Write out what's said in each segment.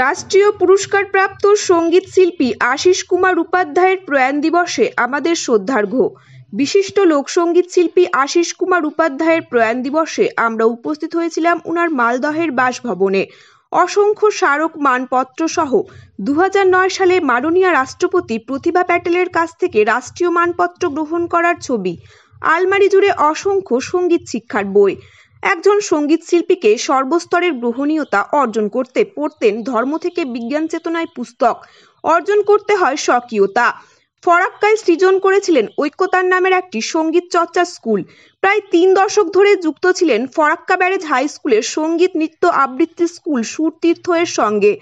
রাষ্ট্রীয় পুরস্কারপ্রাপ্ত সঙ্গীত শিল্পী আশিস কুমার উপাধ্যায়ের প্রয়াণ দিবসে আমাদের শ্রদ্ধার্ঘ্য। বিশিষ্ট লোকসঙ্গীত শিল্পী আশিস কুমার উপাধ্যায়ের প্রয়াণ দিবসে আমরা উপস্থিত হয়েছিলাম উনার মালদহের বাসভবনে। অসংখ্য স্মারক মানপত্র সহ 2009 সালে মাননীয় রাষ্ট্রপতি প্রতিভা প্যাটেলের কাছ থেকে রাষ্ট্রীয় মানপত্র গ্রহণ করার ছবি, আলমারি জুড়ে অসংখ্য সঙ্গীত শিক্ষার বই। একজন সঙ্গীত শিল্পীকে সর্বস্তরের গ্রহণীয়তা অর্জন করতে পড়তেন ধর্ম থেকে বিজ্ঞান চেতনায় পুস্তক, অর্জন করতে হয় স্বকীয়তা। ফরাক্কায় সৃজন করেছিলেন ঐক্যতার নামের একটি সঙ্গীত চর্চা স্কুল। প্রায় 3 দশক ধরে যুক্ত ছিলেন ফরাক্কা ব্যারেজ হাই স্কুলের সঙ্গীত নৃত্য আবৃত্তি স্কুল সুরতীর্থ এর সঙ্গে।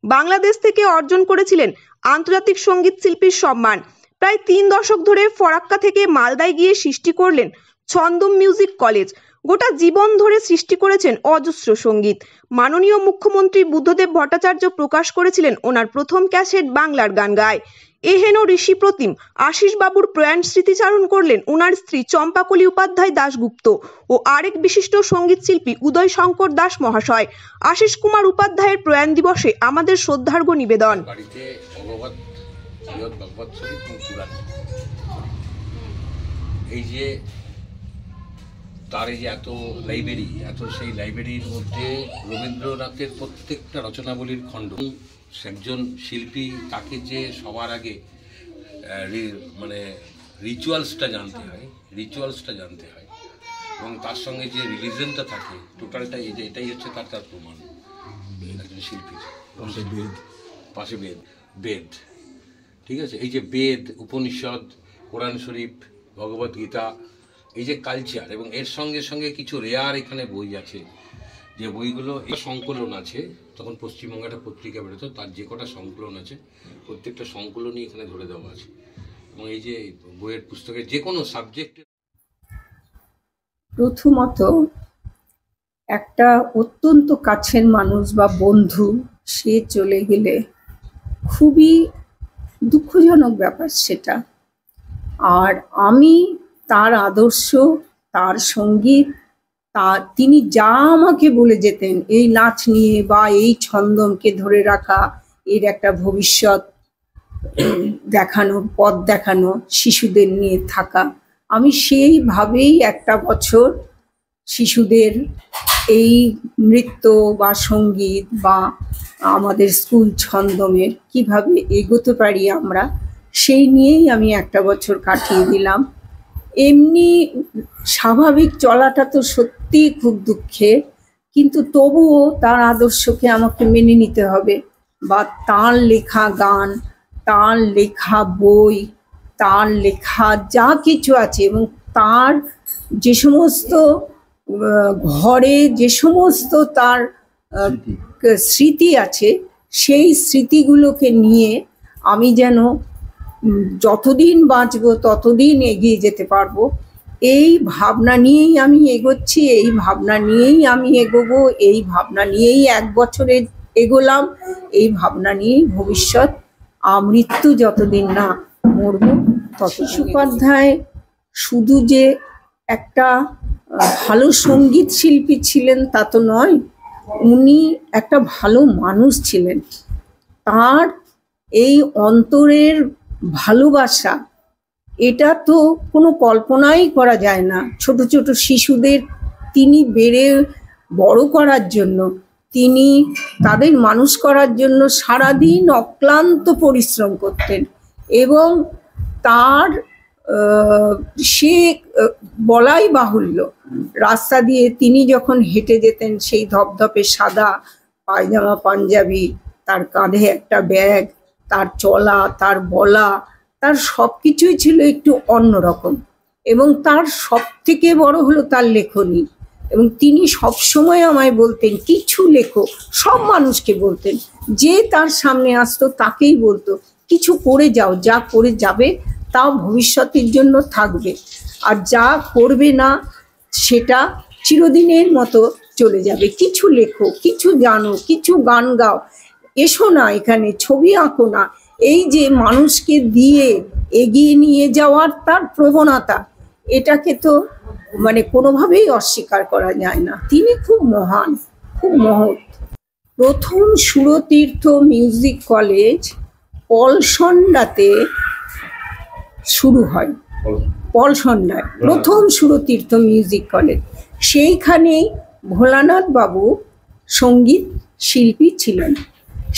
বাংলাদেশ থেকে অর্জন করেছিলেন আন্তর্জাতিক সঙ্গীত শিল্পীর সম্মান। প্রায় 3 দশক ধরে ফরাক্কা থেকে মালদায় গিয়ে সৃষ্টি করলেন ছন্দম মিউজিক কলেজ। গোটা জীবন ধরে সৃষ্টি করেছেন অজস্র সঙ্গীত। মাননীয় মুখ্যমন্ত্রী বুদ্ধদেব ভট্টাচার্য প্রকাশ করেছিলেন ওনার প্রথম ক্যাসেট বাংলার গান গায়। এহেন ঋষি প্রতিম আশিস বাবুর প্রয়াণ স্মৃতিচারণ করলেন ওনার স্ত্রী চম্পাকলি উপাধ্যায় দাশগুপ্ত ও আরেক বিশিষ্ট সঙ্গীত শিল্পী উদয় শঙ্কর দাস মহাশয়। আশিস কুমার উপাধ্যায়ের প্রয়াণ দিবসে আমাদের শ্রদ্ধার্ঘ্য নিবেদন। এই যে তার এই যে এত লাইব্রেরি, সেই লাইব্রেরির মধ্যে রবীন্দ্রনাথের প্রত্যেকটা রচনাবলীর খণ্ড। একজন শিল্পী, তাকে যে সবার আগে মানে রিচুয়ালসটা জানতে হয় এবং তার সঙ্গে যে রিলিজনটা থাকে টোটালটা, এটাই হচ্ছে তার প্রমাণ একজন শিল্পীর। পাশে বেদ, ঠিক আছে, এই যে বেদ, উপনিষদ, কোরআন শরীফ, ভগবত গীতা, এই যে কালচার, এবং এর সঙ্গে সঙ্গে কিছু রেয়ার এখানে বই আছে, যে বইগুলো সংকলন আছে। তখন পশ্চিমবঙ্গে একটা পত্রিকা বেরোতো, তার যে কটা সংকলন আছে প্রত্যেকটা সংকলনই এখানে ধরে দেওয়া আছে। এবং এই যে বইয়ের পুস্তকের যে কোনো সাবজেক্টের, প্রথমত একটা অত্যন্ত কাছের মানুষ বা বন্ধু সে চলে গেলে খুবই দুঃখজনক ব্যাপার সেটা। আর আমি তার আদর্শ, তার সঙ্গীত, তিনি যা আমাকে বলে যেতেন এই নাচ নিয়ে বা এই ছন্দমকে ধরে রাখা, এর একটা ভবিষ্যৎ দেখানো, পথ দেখানো, শিশুদের নিয়ে থাকা, আমি সেইভাবেই একটা বছর শিশুদের এই নৃত্য বা সঙ্গীত বা আমাদের স্কুল ছন্দমের কিভাবে এগোতে পারি আমরা, সেই নিয়েই আমি একটা বছর কাটিয়ে দিলাম। এমনি স্বাভাবিক চলাটা তো সত্যিই খুব দুঃখের, কিন্তু তবুও তার আদর্শকে আমাকে মেনে নিতে হবে। বা তার লেখা গান, তার লেখা বই, তার লেখা যা কিছু আছে, এবং তার যে সমস্ত ঘরে যে সমস্ত তার স্মৃতি আছে, সেই স্মৃতিগুলোকে নিয়ে আমি যেন যতদিন বাঁচব ততদিন এগিয়ে যেতে পারবো, এই ভাবনা নিয়েই আমি এগোচ্ছি, এই ভাবনা নিয়েই আমি এগোবো, এই ভাবনা নিয়েই 1 বছরে এগোলাম, এই ভাবনা নিয়েই ভবিষ্যৎ, মৃত্যু যতদিন না মরব তত। উপাধ্যায় শুধু যে একটা ভালো সঙ্গীত শিল্পী ছিলেন তা তো নয়, উনি একটা ভালো মানুষ ছিলেন। তার এই অন্তরের ভালোবাসা, এটা তো কোনো কল্পনাই করা যায় না। ছোট ছোট শিশুদের তিনি বেড়ে বড় করার জন্য, তিনি তাদের মানুষ করার জন্য সারাদিন অক্লান্ত পরিশ্রম করতেন। এবং তার সে বলাই বাহুল্য, রাস্তা দিয়ে তিনি যখন হেঁটে যেতেন, সেই ধপধপে সাদা পায়জামা পাঞ্জাবি, তার কাঁধে একটা ব্যাগ, তার চলা, তার বলা, তার সব কিছুই ছিল একটু অন্যরকম। এবং তার সব থেকে বড় হলো তার লেখনী। এবং তিনি সবসময় আমায় বলতেন, কিছু লেখো। সব মানুষকে বলতেন, যে তার সামনে আসতো তাকেই বলতো, কিছু করে যাও, যা করে যাবে তা ভবিষ্যতের জন্য থাকবে, আর যা করবে না সেটা চিরদিনের মতো চলে যাবে। কিছু লেখো, কিছু জানো, কিছু গান গাও, এসো না এখানে, ছবি আঁকো না। এই যে মানুষকে দিয়ে এগিয়ে নিয়ে যাওয়ার তার প্রবণতা, এটাকে তো মানে কোনোভাবেই অস্বীকার করা যায় না। তিনি খুব মহান, খুব মহৎ। প্রথম সুরতীর্থ মিউজিক কলেজ পলসন্ডাতে শুরু হয়। পলসন্ডায় প্রথম সুরতীর্থ মিউজিক কলেজ, সেইখানেই ভোলানাথ বাবু সঙ্গীত শিল্পী ছিলেন।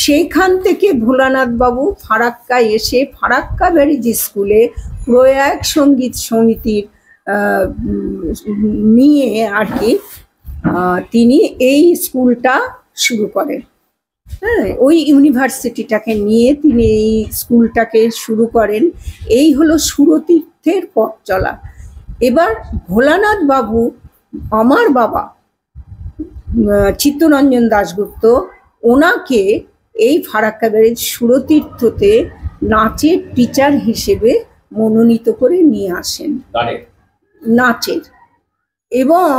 সেইখান থেকে ভোলানাথ বাবু ফারাক্কায় এসে ফারাক্কা ব্যারেজ স্কুলে প্রয়াগ সঙ্গীত সমিতির নিয়ে আর কি তিনি এই স্কুলটা শুরু করেন। হ্যাঁ, ওই ইউনিভার্সিটিটাকে নিয়ে তিনি এই স্কুলটাকে শুরু করেন। এই হলো সুরতীর্থের পথ চলা। এবার ভোলানাথ বাবু, আমার বাবা চিত্তরঞ্জন দাশগুপ্ত, ওনাকে এই ফারাক্কা ব্যারেজ সুরতীর্থতে নাচের টিচার হিসেবে মনোনীত করে নিয়ে আসেন, নাচের। এবং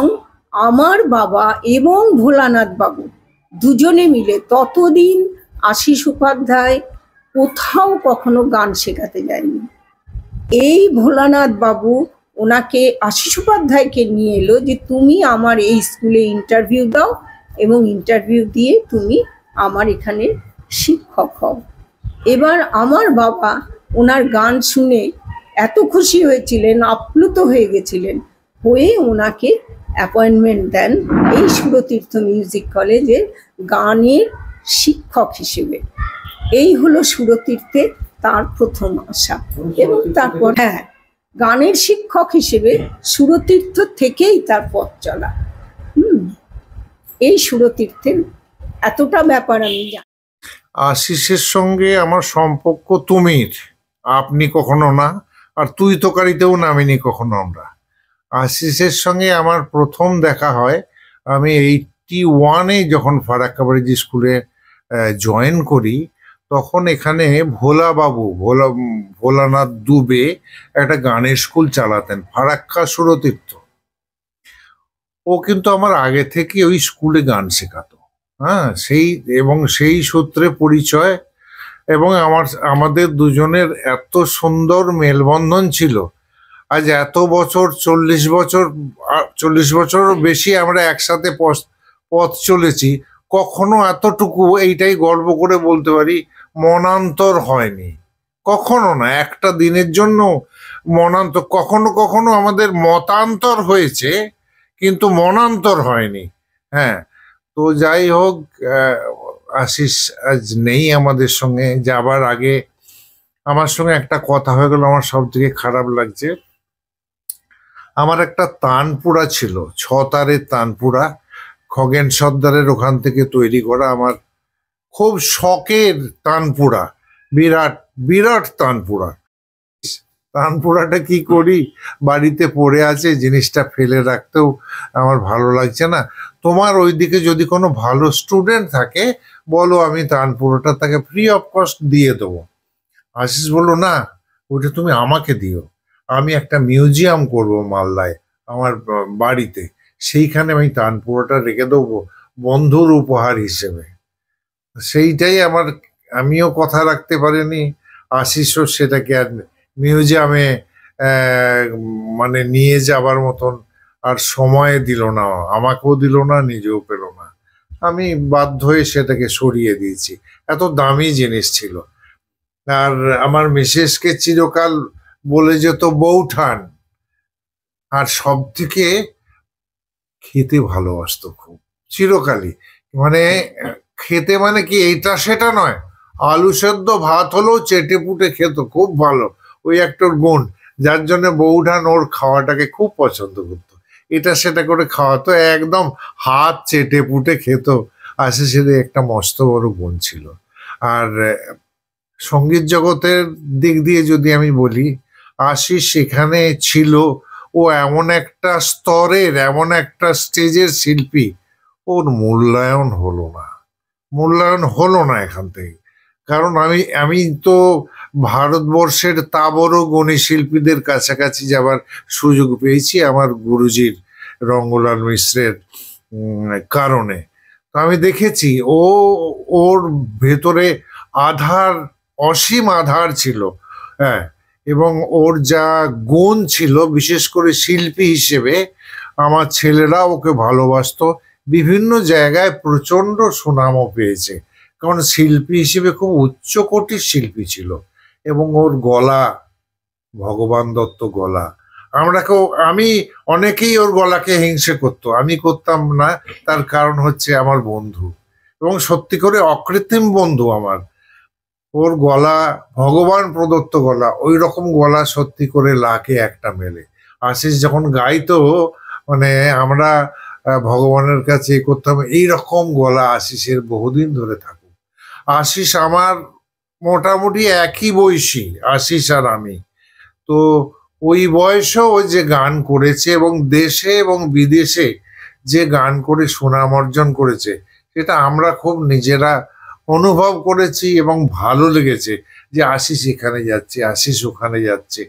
আমার বাবা এবং ভোলানাথ বাবু দুজনে মিলে, ততদিন আশিস উপাধ্যায় কোথাও কখনো গান শেখাতে যায়নি। এই ভোলানাথ বাবু ওনাকে, আশিস উপাধ্যায়কে নিয়ে এলো যে তুমি আমার এই স্কুলে ইন্টারভিউ দাও এবং ইন্টারভিউ দিয়ে তুমি আমার এখানে শিক্ষক হও। এবার আমার বাবা ওনার গান শুনে এত খুশি হয়েছিলেন, আপ্লুত হয়ে গেছিলেন, হয়ে ওনাকে অ্যাপয়েন্টমেন্ট দেন এই সুরতীর্থ মিউজিক কলেজে গানের শিক্ষক হিসেবে। এই হলো সুরতীর্থে তার প্রথম আসা। এবং তারপর গানের শিক্ষক হিসেবে সুরতীর্থ থেকেই তার পথ চলা। এই সুরতীর্থের এতটা ব্যাপার আমি জানি। আশিসের সঙ্গে আমার সম্পর্ক তুমির, আপনি কখনো না, আর তুই তোকারিতেও নামিনি কখনো আমরা। আশিসের সঙ্গে আমার প্রথম দেখা হয় আমি 81-এ যখন ফারাক্কা ব্যারেজ স্কুলে জয়েন করি, তখন এখানে ভোলানাথ দুবে একটা গানের স্কুল চালাতেন, ফারাক্কা সুরতীর্থ। ও কিন্তু আমার আগে থেকে ওই স্কুলে গান শেখাতো। হ্যাঁ, সেই সূত্রে পরিচয়। এবং আমাদের দুজনের এত সুন্দর মেলবন্ধন ছিল। আজ এত বছর, 40 বছরও বেশি আমরা একসাথে পথ চলেছি, কখনো এতটুকু, এইটাই গর্ব করে বলতে পারি, মনান্তর হয়নি কখনো না। একটা দিনের জন্য মনান্তর, কখনো কখনো আমাদের মতান্তর হয়েছে, কিন্তু মনান্তর হয়নি। হ্যাঁ, তো যাই হোক, আশিস আজ নেই আমাদের সঙ্গে। যাবার আগে আমার সঙ্গে একটা কথা হয়ে গেল, আমার সব থেকে খারাপ লাগছে। আমার একটা তানপুরা ছিল, 6 তারের তানপুরা, খগেন সর্দারের ওখান থেকে তৈরি করা, আমার খুব শখের তানপুরা, বিরাট বিরাট তানপুরা। তানপুরাটা কি করি, বাড়িতে পড়ে আছে, জিনিসটা ফেলে রাখতেও আমার ভালো লাগছে না। তোমার ওইদিকে যদি কোনো ভালো স্টুডেন্ট থাকে বলো, আমি তানপুরাটা তাকে ফ্রি অফ কস্ট দিয়ে দেবো। আশিস বললো, না, ওইটা তুমি আমাকে দিও, আমি একটা মিউজিয়াম করব মালদায় আমার বাড়িতে, সেইখানে আমি তানপুরাটা রেখে দেবো বন্ধুর উপহার হিসেবে। সেইটাই আমিও কথা রাখতে পারিনি, আশিসও সেটাকে আর মিউজিয়ামে মানে নিয়ে যাবার মতন আর সময় দিল না, আমাকেও দিল না, নিজেও পেল না। আমি বাধ্য হয়ে সেটাকে সরিয়ে দিয়েছি, এত দামি জিনিস ছিল। আর আমার মিসেসকে চিরকাল বলে যেত বৌঠান। আর সব থেকে খেতে ভালোবাসতো খুব, চিরকালই। মানে খেতে মানে কি এইটা সেটা নয়, আলু সেদ্ধ ভাত হলেও চেটে পুটে খেত, খুব ভালো। ওই একটা গুণ, যার জন্য বৌঠান ওর খাওয়াটাকে খুব পছন্দ করতো, এটা সেটা করে খাওয়াতো, একদম হাত চেটে পুটে খেত। আশিসের একটা মস্ত বড় গুণ ছিল। আর সঙ্গীত জগতের দিক দিয়ে যদি আমি বলি, আশিস সেখানে ছিল, ও এমন একটা স্তরের, এমন একটা স্টেজের শিল্পী, ওর মূল্যায়ন হলো না এখান থেকে। কারণ আমি তো ভারতবর্ষের তা বড় গুণী শিল্পীদের কাছাকাছি যাবার সুযোগ পেয়েছি আমার গুরুজির রঙ্গলাল মিশ্রের কারণে। তো আমি দেখেছি ওর ভেতরে অসীম আধার ছিল। হ্যাঁ, এবং ওর যা গুণ ছিল, বিশেষ করে শিল্পী হিসেবে, আমার ছেলেরা ওকে ভালোবাসতো, বিভিন্ন জায়গায় প্রচন্ড সুনামও পেয়েছে, কারণ শিল্পী হিসেবে খুব উচ্চকোটির শিল্পী ছিল। এবং ওর গলা, ভগবান দত্ত গলা, আমি অনেকেই ওর গলাকে হিংসে করতো, আমি করতাম না। তার কারণ হচ্ছে আমার বন্ধু, এবং সত্যি করে অকৃত্রিম বন্ধু আমার। ওর গলা ভগবান প্রদত্ত গলা, ওই রকম গলা সত্যি করে লাখে একটা মেলে। আশিস যখন গাইতো, মানে আমরা ভগবানের কাছে করতাম এইরকম গলা আশিসের বহুদিন ধরে থাকুক। আশিস আমার মোটামুটি একই বয়সী, আশিস আর আমি। তো ওই বয়সেও ওই যে গান করেছে এবং দেশে এবং বিদেশে যে গান করে সুনাম অর্জন করেছে, সেটা আমরা খুব নিজেরা অনুভব করেছি এবং ভালো লেগেছে যে আশিস এখানে যাচ্ছে, আশিস ওখানে যাচ্ছে।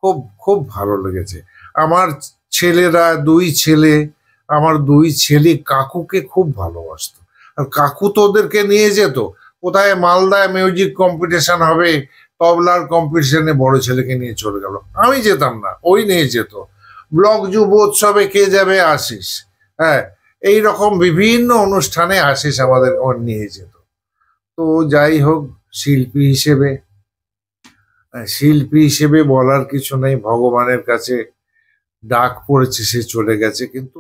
খুব খুব ভালো লেগেছে। আমার ছেলেরা, আমার দুই ছেলে কাকুকে খুব ভালোবাসতো। আর কাকু তো ওদেরকে নিয়ে যেত কোথায়, মালদায় মিউজিক কম্পিটিশন হবে, তবলার কম্পিটিশনে বড় ছেলেকে নিয়ে চলে গেল, আমি যেতাম না, ওই নিয়ে যেত। ব্লক যুব উৎসবে কে যাবে, আশিস। হ্যাঁ, এইরকম বিভিন্ন অনুষ্ঠানে আশিস আমাদের নিয়ে যেত। তো যাই হোক, শিল্পী হিসেবে বলার কিছু নেই, ভগবানের কাছে ডাক পড়েছে, সে চলে গেছে। কিন্তু